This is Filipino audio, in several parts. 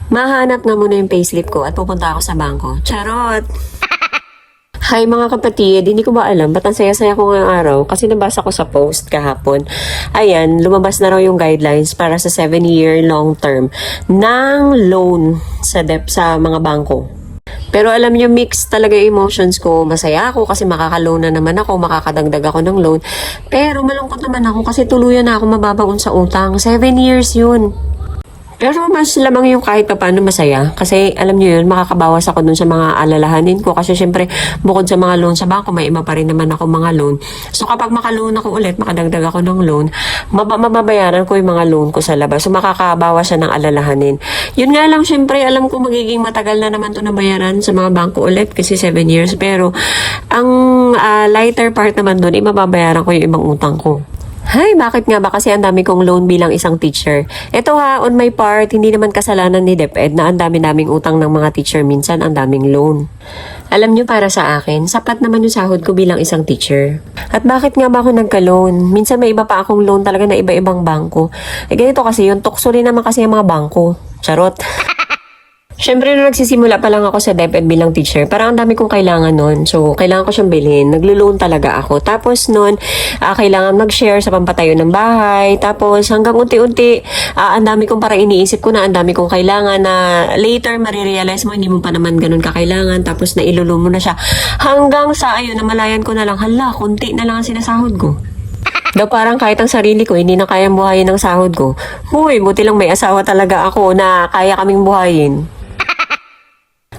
Mahanap nga muna yung payslip ko at pupunta ako sa bangko. Charot! Hi mga kapatid, hindi ko ba alam ba't ang saya-saya ko ngayong araw kasi nabasa ko sa post kahapon. Ayan, lumabas na raw yung guidelines para sa 7-year long term ng loan sa mga bangko. Pero alam niyo, mix talaga yung emotions ko. Masaya ako kasi makaka-loan na naman ako, makakadagdag ako ng loan. Pero malungkot naman ako kasi tuluyan na ako mababaon sa utang. 7 years yun. Pero mas lamang yung kahit pa paano masaya. Kasi alam niyo yun, makakabawas ako dun sa mga alalahanin ko. Kasi syempre, bukod sa mga loan sa bangko, may iba pa rin naman ako mga loan. So kapag maka-loan ako ulit, makadagdag ako ng loan, mababayaran ko yung mga loan ko sa labas. So makakabawas siya ng alalahanin. Yun nga lang, syempre, alam ko magiging matagal na naman to na bayaran sa mga bangko ulit kasi 7 years. Pero ang lighter part naman dun, mababayaran ko yung ibang utang ko. Hay, bakit nga ba? Kasi ang dami kong loan bilang isang teacher. Ito ha, on my part, hindi naman kasalanan ni DepEd na ang dami-daming utang ng mga teacher. Minsan, ang daming loan. Alam nyo, para sa akin, sapat naman yung sahod ko bilang isang teacher. At bakit nga ba ako nagka-loan? Minsan may iba pa akong loan talaga na iba-ibang bangko. Ganito kasi, yung tukso rin naman kasi yung mga bangko. Charot. Siyempre, nung nagsisimula pa lang ako sa DepEd bilang teacher, parang ang dami kong kailangan nun. So, kailangan ko siyang bilhin. Naglo-loan talaga ako. Tapos nun, kailangan mag-share sa pampatayo ng bahay. Tapos, hanggang unti-unti, ang dami kong parang iniisip ko na ang dami kong kailangan na later, marirealize mo, hindi mo pa naman ganun kakailangan. Tapos, nailolo mo na siya. Hanggang sa, ayun, namalayan ko na lang, hala, konti na lang ang sinasahod ko. Daw parang kahit ang sarili ko, hindi na kayang buhayin ng sahod ko. Huy, buti lang may asawa talaga ako na kaya kaming buhayin.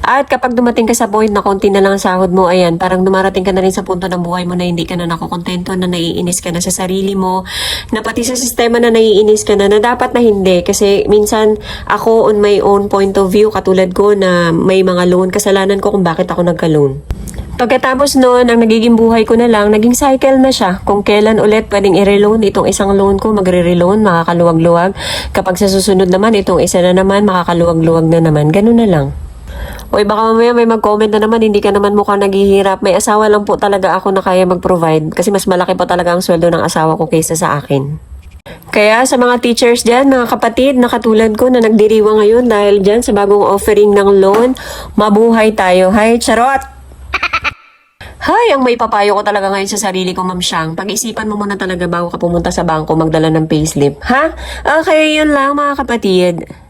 At kapag dumating ka sa point na konti na lang ang sahod mo, ayan, parang dumarating ka na rin sa punto ng buhay mo na hindi ka na nakokontento, na naiinis ka na sa sarili mo, na pati sa sistema na naiinis ka na dapat na hindi. Kasi minsan ako on my own point of view, katulad ko na may mga loan, kasalanan ko kung bakit ako nagka-loan. Pagkatapos noon, ang nagiging buhay ko na lang, naging cycle na siya. Kung kailan ulit pwedeng i-reloan itong isang loan ko, magre-reloan, makakaluwag-luwag. Kapag sa susunod naman, itong isa na naman, makakaluwag-luwag na naman. Ganun na lang. Uy, baka mamaya may mag-comment na naman, hindi ka naman mukhang naghihirap. May asawa lang po talaga ako na kaya mag-provide kasi mas malaki po talaga ang sweldo ng asawa ko kaysa sa akin. Kaya sa mga teachers dyan, mga kapatid na katulad ko na nagdiriwa ngayon dahil dyan sa bagong offering ng loan, mabuhay tayo. Hay, charot! Hay, ang may papayo ko talaga ngayon sa sarili ko, Ma'am Shang. Pag-isipan mo muna talaga bago ka pumunta sa bangko magdala ng payslip. Ha? Okay, yun lang mga kapatid.